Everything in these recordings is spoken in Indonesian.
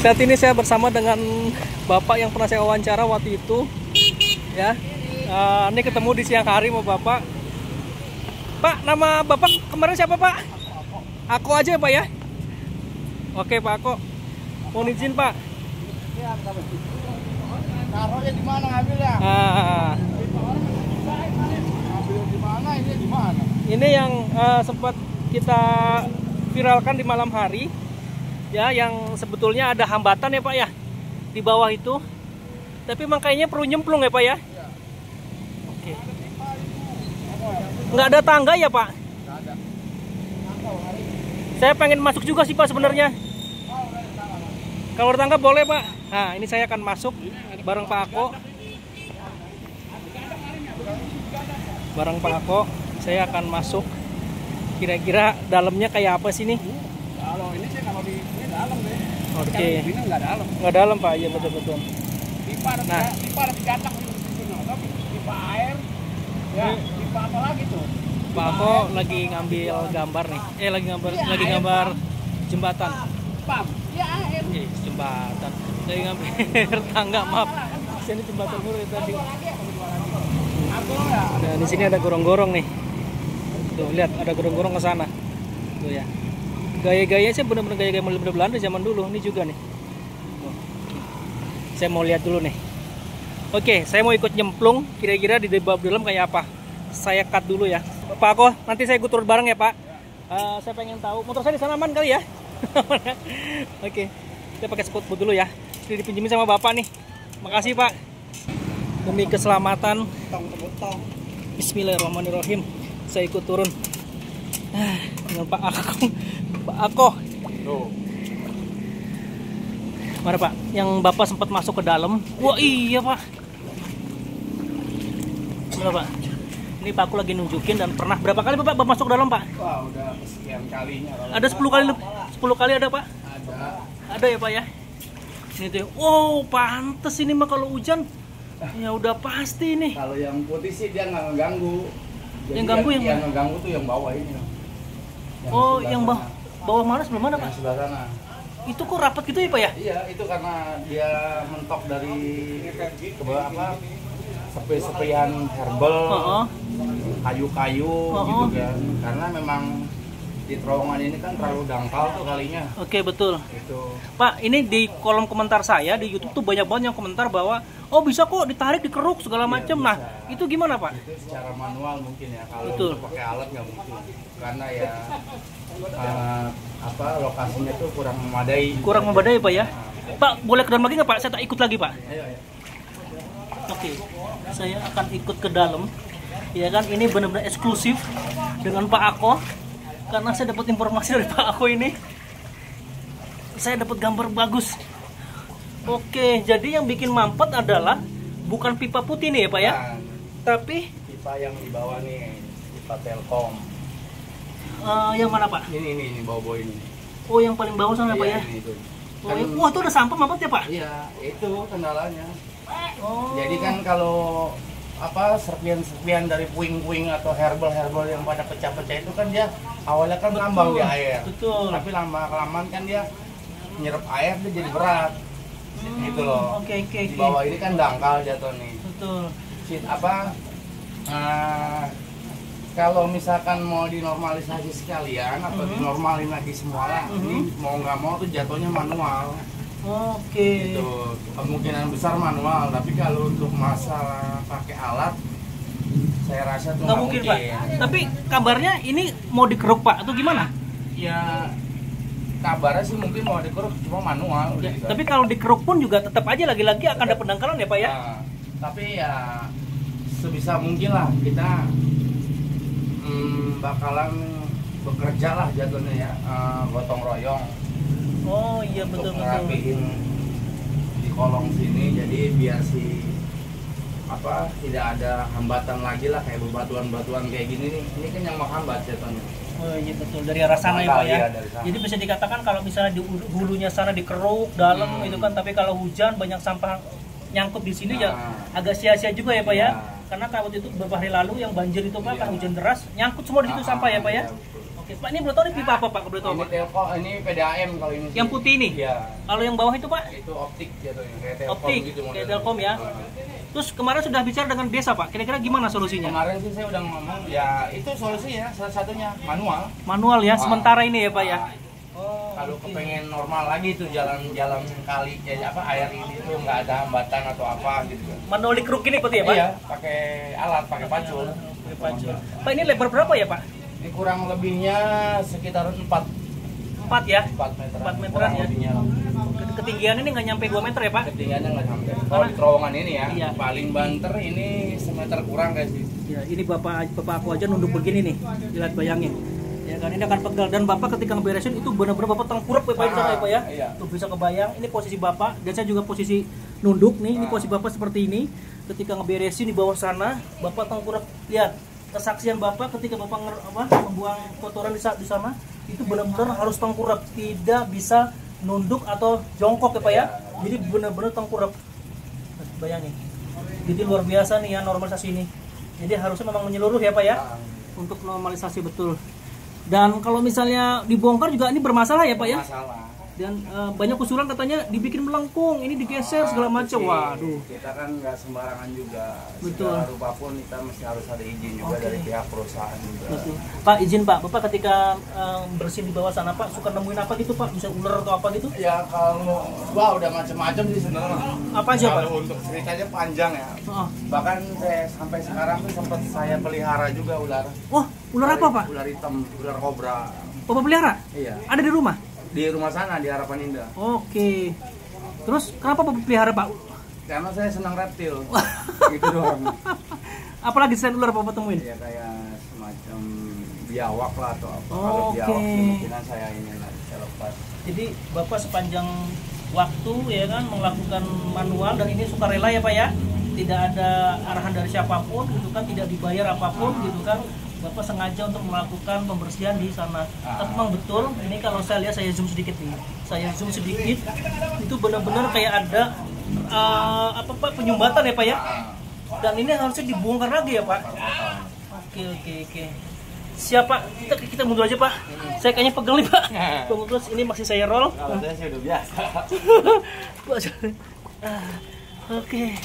Saat ini saya bersama dengan Bapak yang pernah saya wawancara waktu itu, ya. Ini ketemu di siang hari sama Bapak. Pak, nama Bapak kemarin siapa Pak? Ako aja Pak ya? Oke Pak Ako. Mohon izin Pak. Taruhnya di mana ngambilnya? Ngambil di mana? Ini di mana? Ini yang sempat kita viralkan di malam hari. Ya, yang sebetulnya ada hambatan ya Pak ya di bawah itu, tapi emang kayaknya perlu nyemplung ya Pak ya. Oke. Nggak ada tangga ya Pak? Nggak ada. Saya pengen masuk juga sih Pak sebenarnya. Kalau ada tangga boleh Pak. Nah ini saya akan masuk bareng Pak Ako. Bareng Pak Ako, saya akan masuk. Kira-kira dalamnya kayak apa sih nih? Kalau ini sih kalau di ini dalam deh. Oke. Ini nggak dalam. Nggak dalam Pak, iya betul-betul. Pipa ada pipa ada digatak di sini. Tapi pipa air. Ya, pipa apa lagi tuh? Pak Ako lagi ngambil gambar nih. Lagi gambar jembatan. Pam. Ya air. Jembatan. Lagi ngambil tangga, maaf. Sini jembatan dulu tadi. Aku ya. Nah, di sini ada gorong-gorong nih. Tuh, lihat ada gorong-gorong ke sana. Tuh ya. Gaya-gaya sih bener-bener gaya-gaya Belanda zaman dulu. Ini juga nih. Tuh. Saya mau lihat dulu nih. Oke, saya mau ikut nyemplung. Kira-kira di dalam kayak apa? Saya cut dulu ya. Pak Ako, nanti saya ikut turun bareng ya Pak. Saya pengen tahu. Motor saya di sana aman kali ya? Oke, kita pakai spot boot dulu ya. Ini dipinjemin sama Bapak nih. Makasih Pak. Demi keselamatan. Bismillahirrahmanirrahim. Saya ikut turun. Dengan Pak Ako. Pak Ako. Mana Pak? Yang Bapak sempat masuk ke dalam. Wah iya Pak. Mana Pak? Ini Pak Ako lagi nunjukin dan pernah berapa kali Bapak masuk ke dalam Pak? Wah, udah sekian kalinya. Ada 10 kali ada Pak? Ada. Ada ya Pak ya? Ini tuh. Wow, pantes ini mah kalau hujan. Ya udah pasti nih. Kalau yang putih sih dia nggak ngeganggu. Jadi Yang ganggu yang mana? ngeganggu tuh yang bawah ini. Yang bawah mana sebelah mana Pak? Yang sebelah sana. Itu kok rapat gitu ya Pak ya? Iya, itu karena dia mentok dari ke bawah apa? Sepi-sepian herbal, kayu-kayu gitu kan. Karena memang di terowongan ini kan terlalu dangkal tuh kalinya. Oke, betul. Itu. Pak, ini di kolom komentar saya di YouTube tuh banyak banget yang komentar bahwa oh bisa kok ditarik, dikeruk segala macam. Nah, itu gimana Pak? Itu secara manual mungkin ya. Kalau Betul. pakai alat nggak mungkin. Karena ya lokasinya tuh kurang memadai. Kurang memadai Pak ya? Pak, boleh ke dalam lagi nggak Pak? Saya tak ikut lagi Pak. Ayo. Oke, saya akan ikut ke dalam. Ya kan, ini benar-benar eksklusif dengan Pak Ako. Karena saya dapat informasi dari Pak Ako ini. Saya dapat gambar bagus. Oke, jadi yang bikin mampet adalah bukan pipa putih nih ya Pak ya? Nah, tapi pipa yang di bawah nih, pipa Telkom. yang mana Pak? Ini bawah ini. Oh, yang paling bawah sana Pak ya? Ini itu. Oh, wah itu ada sampah mampet ya Pak? Iya, itu kendalanya. Oh. Jadi kan kalau serpian-serpian dari puing-puing atau herbal yang pada pecah-pecah itu kan dia awalnya kan ngambang di air. Betul. Tapi lama-kelamaan kan dia nyerap air, dia jadi berat. Gitu loh. Oke. Di bawah ini kan dangkal jatuh nih. Betul. Kalau misalkan mau dinormalisasi sekalian atau dinormalin lagi semua lah, ini mau nggak mau tuh jatuhnya manual. Oke. Itu kemungkinan besar manual, tapi kalau untuk masalah pakai alat, saya rasa tuh nggak mungkin Pak. Tapi kabarnya ini mau dikeruk Pak atau gimana? Ya kabarnya sih mungkin mau dikeruk cuma manual. Ya, tapi kalau dikeruk pun juga tetap aja lagi-lagi akan ada pendangkalan ya Pak ya? Nah, tapi ya sebisa mungkin lah kita bakalan bekerja lah jatuhnya ya, gotong royong. Oh iya betul. Ngerapihin di kolong sini, jadi biar tidak ada hambatan lagi lah kayak bebatuan-batuan kayak gini nih. Ini kan yang menghambat jatuhnya. Oh iya betul, dari arah sana ya Pak ya. Jadi bisa dikatakan kalau misalnya di hulunya sana dikeruk dalam itu kan, tapi kalau hujan banyak sampah nyangkut di sini ya agak sia-sia juga ya Pak ya. Karena waktu itu beberapa hari lalu yang banjir itu Pak kan hujan deras nyangkut semua di situ sampah ya Pak ya. Oke, Oke, Pak, ini boleh tahu ini pipa apa, Pak? Boleh tahu, Ini Pak? Telkom, ini PDAM kalau ini. Yang putih ini? Iya. Kalau yang bawah itu, Pak? Itu optik jatuhnya, kayak Telkom Optik, gitu kayak modelnya. Telkom ya. Terus kemarin sudah bicara dengan desa, Pak. Kira-kira gimana solusinya? Kemarin sih saya udah ngomong, ya itu solusinya salah satunya manual. Manual ya, sementara ini ya, Pak ya. Oh, kalau kepengen normal lagi tuh jalan-jalan kali ya apa air ini tuh nggak ada hambatan atau apa gitu. Manual dikeruk ini Pak ya, Pak? Iya, pakai alat, pakai pacul. Pak, ini lebar berapa ya, Pak? Ini kurang lebihnya sekitar 4 ya? 4 meteran. 4 meteran Kurang ya. lebihnya. Ketinggian ini nggak nyampe 2 meter ya, Pak? Ketinggiannya nggak sampai. Kalau di terowongan ini ya, Iya. paling banter ini semeter kurang guys. Ya, ini bapak aku aja nunduk begini nih, lihat bayangin. Ya kan, ini akan pegal dan bapak ketika ngeberesin itu benar-benar bapak tengkurap ya Pak di sana ya Pak ya. Iya. Tuh bisa kebayang, ini posisi bapak dan saya juga posisi nunduk nih, ini posisi bapak seperti ini. Ketika ngeberesin di bawah sana, bapak tengkurap. Lihat kesaksian bapak ketika bapak membuang kotoran di sana, itu benar-benar harus tengkurap, tidak bisa nunduk atau jongkok ya Pak ya. Jadi benar-benar tengkurap. Bayangin. Jadi luar biasa nih ya normalisasi ini. Jadi harusnya memang menyeluruh ya Pak ya, untuk normalisasi betul. Dan kalau misalnya dibongkar juga ini bermasalah ya Pak ya? Masalah. Dan banyak usulan katanya dibikin melengkung, ini digeser segala macam. Waduh. Kita kan nggak sembarangan juga. Betul. Segala rupa pun kita mesti harus ada izin juga dari pihak perusahaan juga. Betul. Pak izin Pak, Bapak ketika bersin di bawah sana Pak suka nemuin apa gitu Pak? Bisa ular atau apa gitu? Ya kalau wah udah macam-macam sih sebenarnya. Apa aja Pak? Kalau untuk ceritanya panjang ya. Oh. Bahkan saya sampai sekarang tuh sempat saya pelihara juga ular. Wah, ular apa Pak? Ular hitam, ular kobra. Bapak pelihara? Iya. Ada di rumah? Di rumah sana di Harapan Indah. Oke. Terus kenapa Bapak pelihara Pak? Karena saya senang reptil. Gitu doang. Apalagi selain ular Bapak temuin? Ya kayak semacam biawak lah atau apa. Oh, Kalau biawak oke. kemungkinan saya ini lah saya lepas. Jadi Bapak sepanjang waktu ya kan melakukan manual dan ini sukarela ya Pak ya, tidak ada arahan dari siapapun gitu kan, tidak dibayar apapun gitu kan, Bapak sengaja untuk melakukan pembersihan di sana. Tapi memang betul, ini kalau saya lihat, saya zoom sedikit nih, itu benar-benar kayak ada apa Pak, penyumbatan ya Pak ya, dan ini harusnya dibongkar lagi ya Pak. Oke. Siapa? Kita mundur aja Pak. Saya kayaknya pegel nih Pak. Tunggu terus, ini masih saya roll. Kalau saya sih udah biasa. Oke.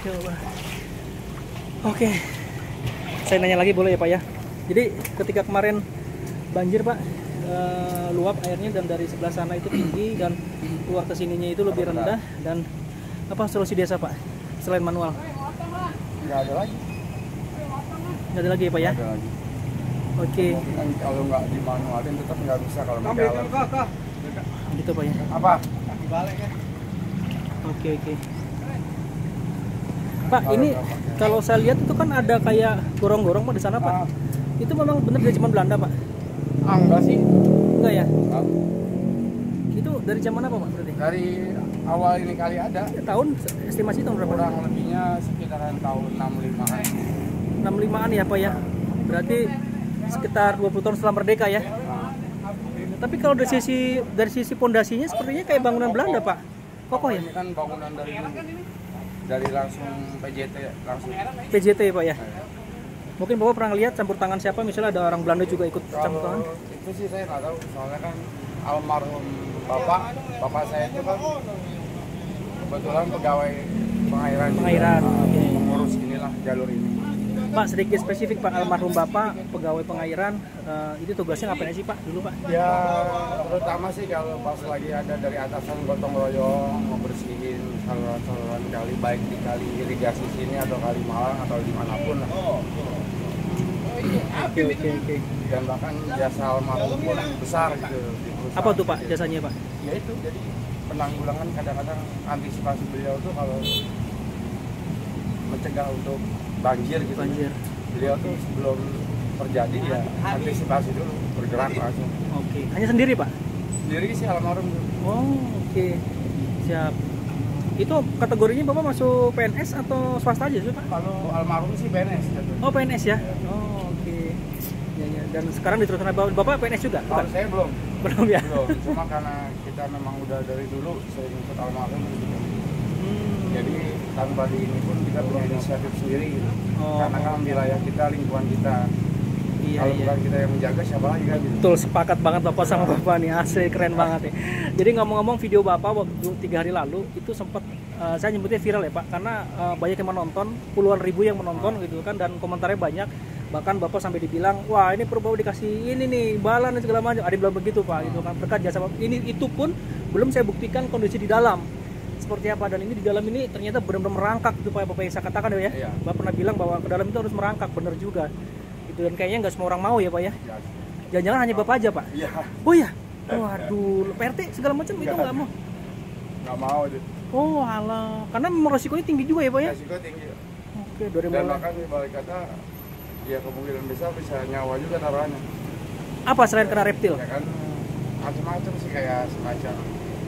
Coba. Oke. Saya nanya lagi boleh ya Pak ya. Jadi ketika kemarin banjir Pak, luap airnya dan dari sebelah sana itu tinggi dan keluar ke sininya itu lebih rendah, dan apa solusi desa Pak selain manual? Nggak ada lagi. Nggak ada lagi ya Pak ya? Nggak ada lagi. Oke. Kan kalau nggak dimanualin tetap nggak bisa kalau pakai alat. Gitu Pak ya. Apa? Dibalik ya. Oke. Pak, ini kalau saya lihat itu kan ada kayak gorong-gorong Pak di sana Pak. Itu memang benar dari zaman Belanda Pak? Enggak sih. Enggak ya? Enggak. Itu dari zaman apa Pak berarti? Dari awal ini kali ada. Tahun estimasi tahun berapa? Kurang lebihnya sekitaran tahun 65-an. 65-an ya Pak ya. Berarti sekitar 20 tahun setelah merdeka ya. Tapi kalau dari sisi pondasinya sepertinya kayak bangunan Belanda Pak. Kokoh ya? Ini kan bangunan dari langsung PJT langsung. PJT ya Pak ya. Mungkin Bapak pernah lihat campur tangan siapa, misalnya ada orang Belanda juga ikut campur tangan? Itu sih saya nggak tahu, soalnya kan almarhum bapak saya itu kan kebetulan pegawai pengairan. Oke. Mengurus inilah jalur ini. Pak, sedikit spesifik Pak, almarhum Bapak pegawai pengairan, itu tugasnya ngapain sih Pak dulu Pak? Ya terutama sih kalau pas lagi ada dari atasan gotong royong membersihin saluran-saluran kali, baik di kali irigasi sini atau kali Malang atau dimanapun lah. Oke. Dan bahkan jasa almarhum pun besar gitu di perusahaan. Apa tuh Pak jasanya Pak? Ya itu, jadi penanggulangan kadang-kadang antisipasi beliau tuh kalau mencegah untuk banjir gitu. Banjir. Beliau tuh sebelum terjadi ya antisipasi dulu, bergerak langsung. Oke. Hanya sendiri Pak? Sendiri sih almarhum. Oh, oke. Siap. Itu kategorinya Bapak masuk PNS atau swasta aja sih Pak? Kalau almarhum sih PNS gitu. Oh, PNS ya? Oh, oke. Ya. Dan sekarang diteruskan Bapak PNS juga? Kalau saya belum. Belum ya? Belum. Cuma karena kita memang udah dari dulu sering ikut almarhum gitu. Jadi tanpa di ini pun kita punya inisiatif sendiri gitu. Oh. Karena kan wilayah kita, lingkungan kita. Iya, Kalau iya. bukan kita yang menjaga, siapa lagi kan? Betul, sepakat banget Bapak sama Bapak nih, asli keren banget ya. Jadi ngomong-ngomong, video Bapak waktu 3 hari lalu itu sempat saya nyebutnya viral ya Pak, karena banyak yang menonton, puluhan ribu yang menonton gitu kan, dan komentarnya banyak. Bahkan Bapak sampai dibilang, wah ini perlu dikasih ini nih, balan dan segala macam. Ada yang bilang begitu Pak, gitu kan. Berkat jasa Bapak. Itu pun belum saya buktikan kondisi di dalam seperti apa, dan ini di dalam ini ternyata benar-benar merangkak itu Pak, Bapak yang saya katakan ya. Iya. Bapak pernah bilang bahwa ke dalam itu harus merangkak, benar juga. Itu, dan kayaknya nggak semua orang mau ya Pak ya. Jangan-jangan hanya Bapak aja Pak. Iya. Oh ya. Waduh, PRT segala macam itu nggak mau. Nggak mau itu. Oh alah, karena memang resikonya tinggi juga ya Pak ya. Resiko tinggi. Oke, dari Dan mulai. bahkan balik kata, ya kemungkinan besar bisa nyawa juga taruhannya. Apa selain kena reptil? Ya kan macam-macam sih, kayak semacam.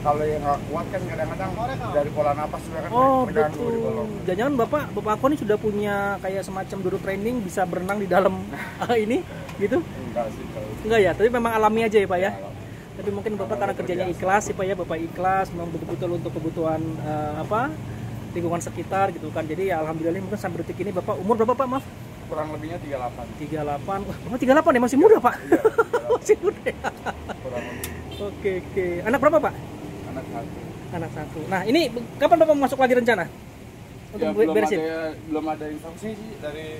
Kalau yang nggak kuat kan kadang-kadang dari pola napas juga kan Oh mengganggu di betul. bolong. Jangan-jangan Bapak aku nih sudah punya kayak semacam dulu training bisa berenang di dalam ini gitu? Enggak sih kalau. Enggak ya, tapi memang alami aja ya Pak ya. Kalau Tapi mungkin Bapak karena kerjanya ikhlas sih Pak ya, Bapak ikhlas memang betul-betul untuk kebutuhan lingkungan sekitar gitu kan. Jadi ya alhamdulillah mungkin sampai detik ini Bapak umur berapa Pak? Maaf. kurang lebihnya 38. 38. Wah, Bapak 38 ya, masih muda Pak. Iya, 38. Masih muda ya. Kurang lebih. Oke. Anak berapa Pak? Anak satu. Anak satu. Nah, ini kapan Bapak masuk lagi rencana? Untuk Ya, beresin? belum ada instruksi sih dari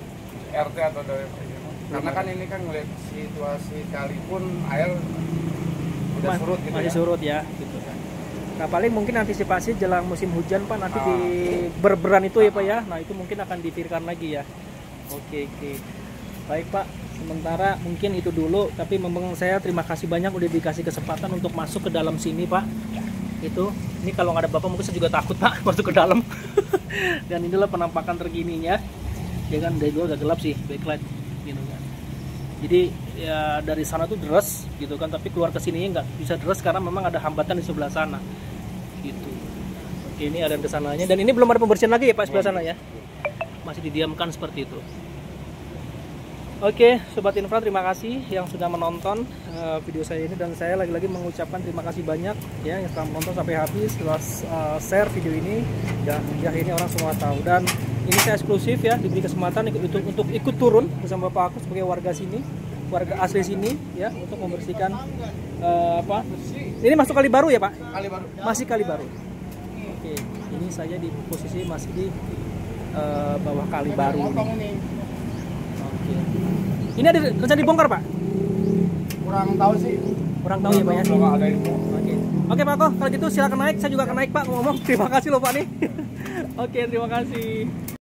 RT atau dari karena kan ini kan ngeliat situasi kali pun air udah surut gitu masih ya. surut ya gitu kan. Nah paling mungkin antisipasi jelang musim hujan Pak, nanti Ah. di berberan itu ya Pak ya. Nah itu mungkin akan dipikirkan lagi ya. Oke. Baik Pak, sementara mungkin itu dulu. Tapi memang saya terima kasih banyak udah dikasih kesempatan untuk masuk ke dalam sini Pak. Itu ini kalau nggak ada Bapak mungkin saya juga takut Pak masuk ke dalam. Dan inilah penampakan terkininya. Ya kan dari dulu agak gelap sih backlight gitu kan. Jadi ya dari sana tuh deras gitu kan, tapi keluar ke sini nggak bisa deras karena memang ada hambatan di sebelah sana gitu. Oke, ini ada kesananya, dan ini belum ada pembersihan lagi ya Pak sebelah sana ya, masih didiamkan seperti itu. Oke, Sobat Infra, terima kasih yang sudah menonton video saya ini, dan saya lagi-lagi mengucapkan terima kasih banyak ya yang telah menonton sampai habis, telah share video ini, dan ya ini orang semua tahu. Dan ini saya eksklusif ya, diberi kesempatan untuk ikut turun bersama Bapak aku sebagai warga sini, warga asli sini ya, untuk membersihkan ini masuk kali baru ya Pak? Kali baru. Masih kali baru. Oke, ini saya di posisi masih di bawah kali baru ini. Oke. Ini ada rencana dibongkar Pak? Kurang tahu sih. Kurang tahu ya Pak ya? Belum ada info. Oke Pak, kalau gitu silakan naik, saya juga akan naik Pak ngomong. Terima kasih loh Pak nih. Oke, terima kasih.